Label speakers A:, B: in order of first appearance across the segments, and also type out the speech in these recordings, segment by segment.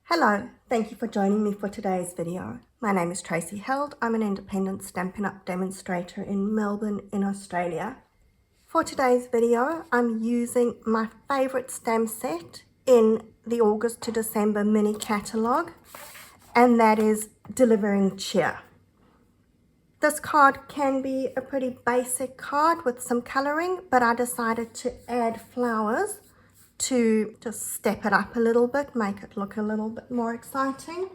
A: Hello, thank you for joining me for today's video. My name is Tracy Held. I'm an independent Stampin' Up! Demonstrator in Melbourne in Australia. For today's video, I'm using my favourite stamp set in the August to December mini catalogue, and that is Delivering Cheer. This card can be a pretty basic card with some colouring, but I decided to add flowers to just step it up a little bit, make it look a little bit more exciting.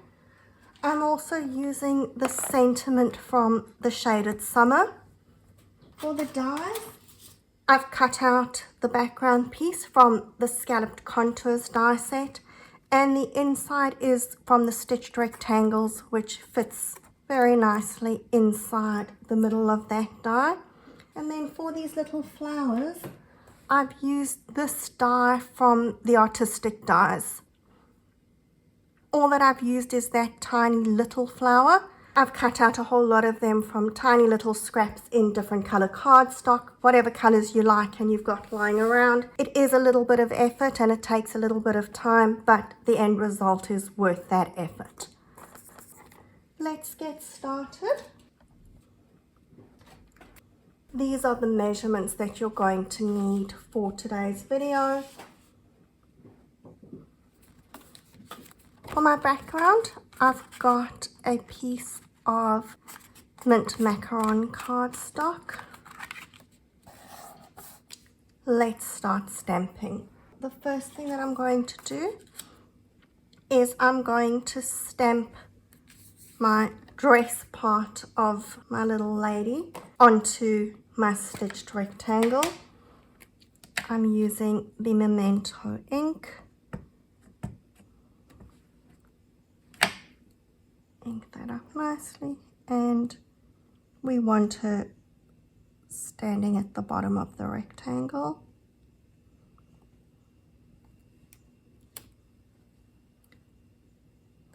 A: I'm also using the sentiment from the Shaded Summer. For the dies, I've cut out the background piece from the Scalloped Contours die set, and the inside is from the Stitched Rectangles, which fits very nicely inside the middle of that die. And then for these little flowers, I've used this die from the Artistic Dies. All that I've used is that tiny little flower. I've cut out a whole lot of them from tiny little scraps in different color cardstock, whatever colors you like and you've got lying around. It is a little bit of effort and it takes a little bit of time, but the end result is worth that effort. Let's get started. These are the measurements that you're going to need for today's video. For my background, I've got a piece of mint macaron cardstock. Let's start stamping. The first thing that I'm going to do is I'm going to stamp my dress part of my little lady onto my stitched rectangle. I'm using the Memento ink. Ink that up nicely, and we want her standing at the bottom of the rectangle.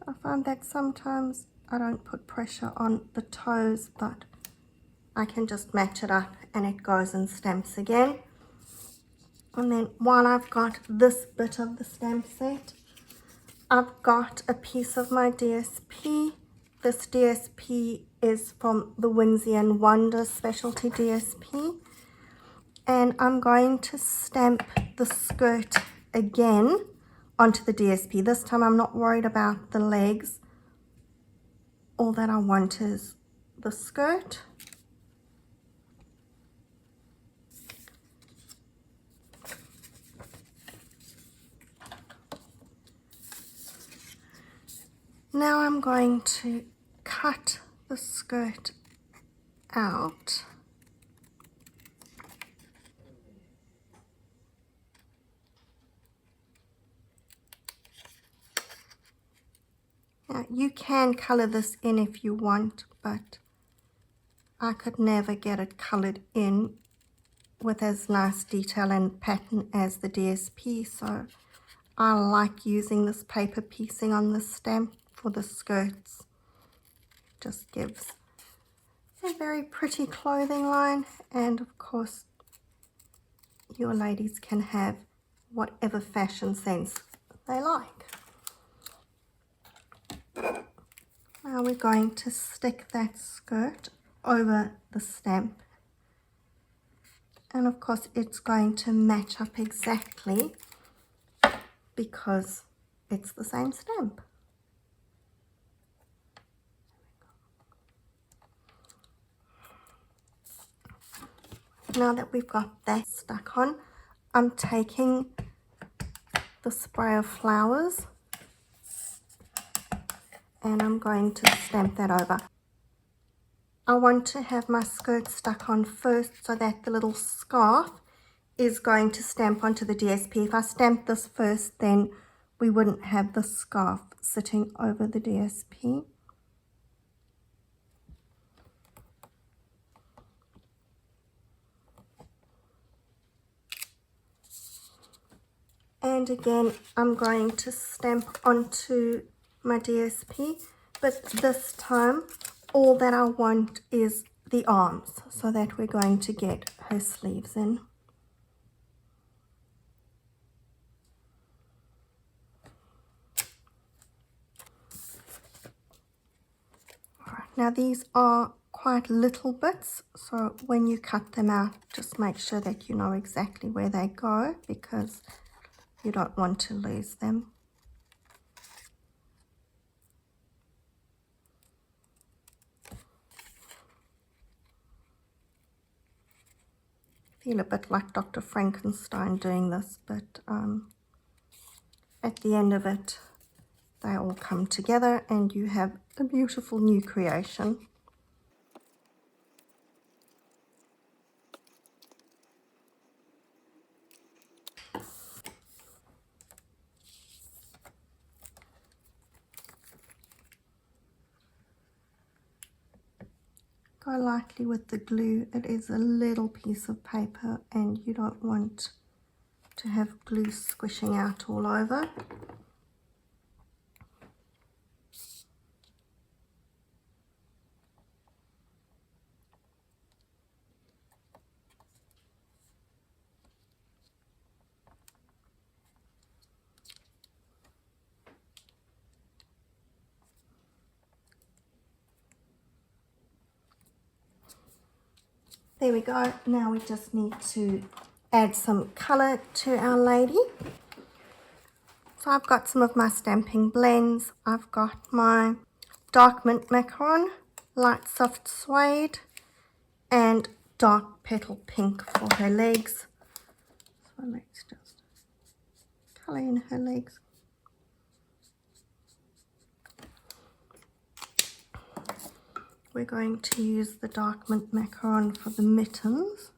A: I find that sometimes I don't put pressure on the toes, but I can just match it up and it goes and stamps again. And then while I've got this bit of the stamp set, I've got a piece of my DSP. This DSP is from the Whimsy and Wonder Specialty DSP. And I'm going to stamp the skirt again onto the DSP. This time I'm not worried about the legs. All that I want is the skirt. Now I'm going to cut the skirt out. Now you can color this in if you want, but I could never get it colored in with as nice detail and pattern as the DSP, so I like using this paper piecing on the stamp for the skirts. It just gives a very pretty clothing line, and of course your ladies can have whatever fashion sense they like. Now we're going to stick that skirt over the stamp, and of course it's going to match up exactly because it's the same stamp. Now that we've got that stuck on, I'm taking the spray of flowers and I'm going to stamp that over. I want to have my skirt stuck on first so that the little scarf is going to stamp onto the DSP. If I stamp this first, then we wouldn't have the scarf sitting over the DSP. And again, I'm going to stamp onto my DSP, but this time all that I want is the arms, so that we're going to get her sleeves in. Now these are quite little bits, so when you cut them out, just make sure that you know exactly where they go, because you don't want to lose them. I feel a bit like Dr. Frankenstein doing this, but at the end of it, they all come together and you have a beautiful new creation. Go lightly with the glue. It is a little piece of paper and you don't want to have glue squishing out all over. There we go. Now we just need to add some colour to our lady. So I've got some of my stamping blends. I've got my dark mint macaron, light soft suede, and dark petal pink for her legs. So let's just colour in her legs. We're going to use the dark mint macaron for the mittens.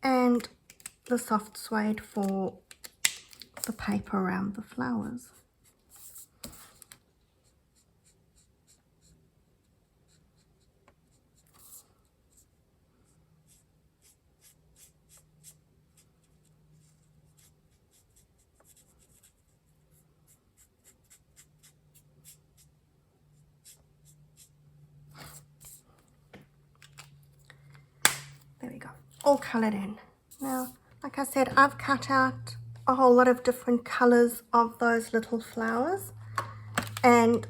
A: And the soft suede for the paper around the flowers. There we go, all coloured in. Now, like I said, I've cut out a whole lot of different colours of those little flowers, and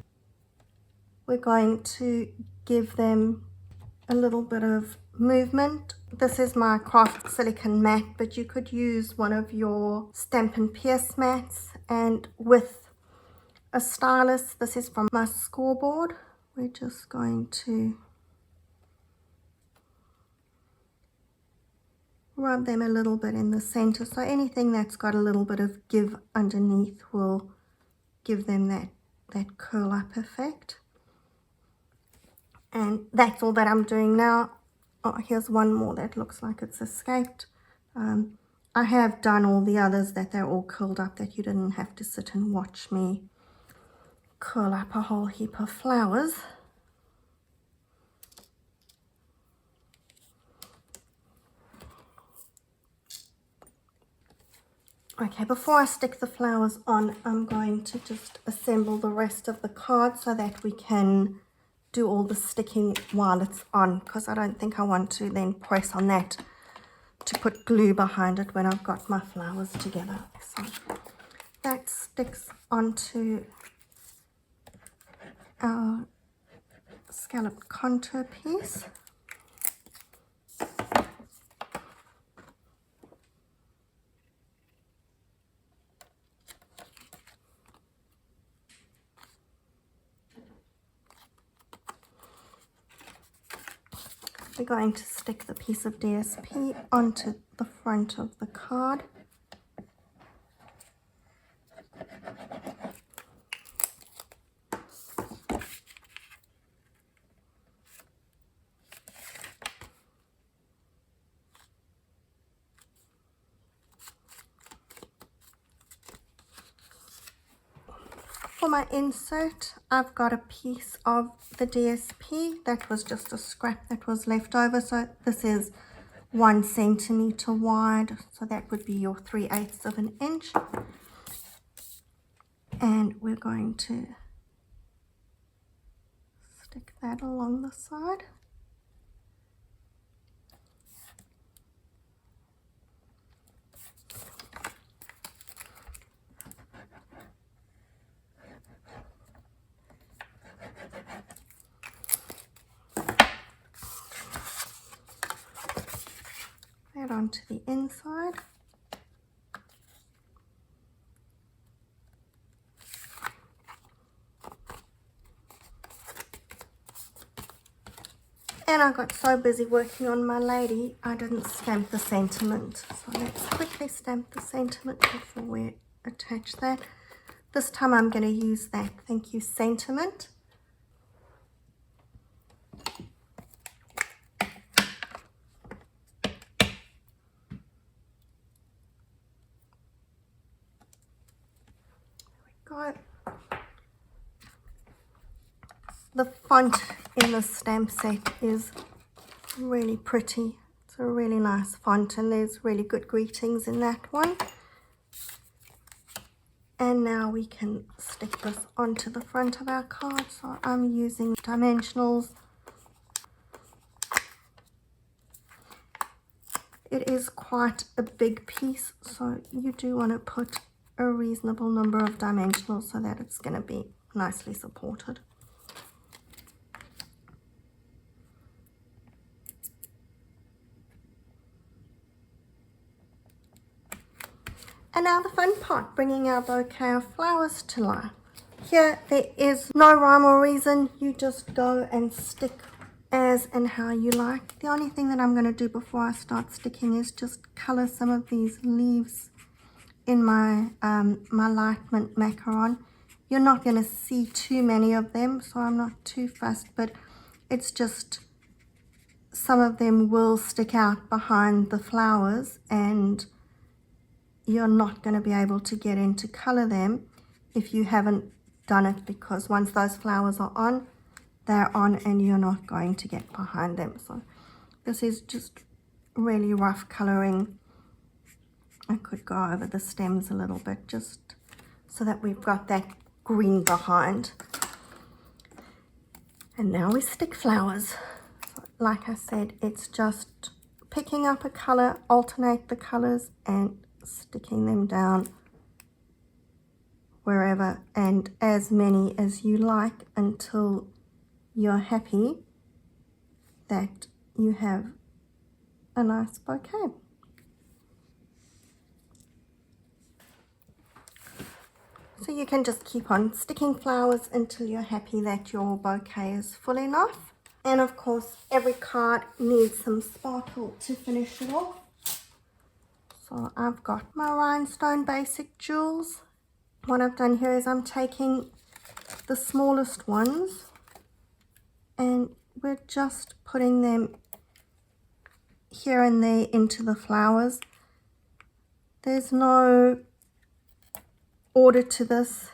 A: we're going to give them a little bit of movement. This is my craft silicone mat, but you could use one of your Stampin' Pierce mats, and with a stylus, this is from my scoreboard. We're just going to rub them a little bit in the center, so anything that's got a little bit of give underneath will give them that curl up effect. And that's all that I'm doing now. Oh, here's one more that looks like it's escaped. I have done all the others that they're all curled up, that you didn't have to sit and watch me curl up a whole heap of flowers. Okay, before I stick the flowers on, I'm going to just assemble the rest of the card so that we can do all the sticking while it's on, because I don't think I want to then press on that to put glue behind it when I've got my flowers together. So that sticks onto our scalloped contour piece. We're going to stick the piece of DSP onto the front of the card. For my insert, I've got a piece of the DSP that was just a scrap that was left over. So this is 1 centimeter wide, so that would be your 3/8 of an inch. And we're going to stick that along the side. right onto the inside. And I got so busy working on my lady, I didn't stamp the sentiment. So let's quickly stamp the sentiment before we attach that. This time I'm going to use that thank you sentiment. There we go. The font in the stamp set is really pretty. It's a really nice font, and there's really good greetings in that one. And now we can stick this onto the front of our card. So I'm using dimensionals. It is quite a big piece, so you do want to put a reasonable number of dimensionals so that it's going to be nicely supported. And now the fun part, bringing our bouquet of flowers to life. Here there is no rhyme or reason, you just go and stick as and how you like. The only thing that I'm going to do before I start sticking is just colour some of these leaves in my my light mint macaron. You're not going to see too many of them, so I'm not too fussed, but it's just some of them will stick out behind the flowers, and you're not going to be able to get in to colour them if you haven't done it, because once those flowers are on, they're on and you're not going to get behind them. So this is just really rough colouring. I could go over the stems a little bit just so that we've got that green behind. And now we stick flowers. So like I said, it's just picking up a colour, alternate the colours and sticking them down wherever, and as many as you like until you're happy that you have a nice bouquet. So you can just keep on sticking flowers until you're happy that your bouquet is full enough. And of course every card needs some sparkle to finish it off. So I've got my Rhinestone basic jewels. What I've done here is I'm taking the smallest ones and we're just putting them here and there into the flowers. There's no order to this,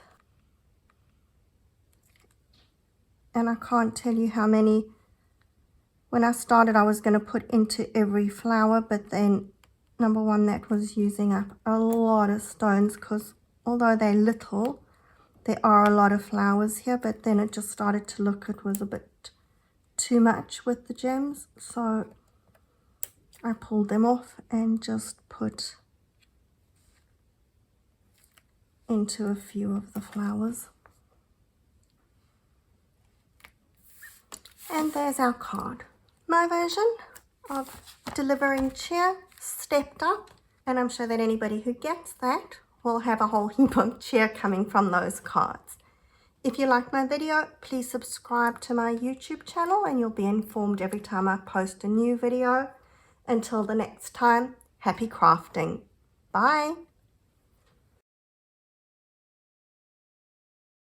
A: and I can't tell you how many. When I started I was going to put into every flower, but then number one, that was using up a lot of stones, because although they're little, there are a lot of flowers here, but then it just started to look, it was a bit too much with the gems, so I pulled them off and just put into a few of the flowers. And there's our card. My version of delivering cheer stepped up, and I'm sure that anybody who gets that will have a whole heap of cheer coming from those cards. If you like my video, please subscribe to my YouTube channel and you'll be informed every time I post a new video. Until the next time, happy crafting. Bye.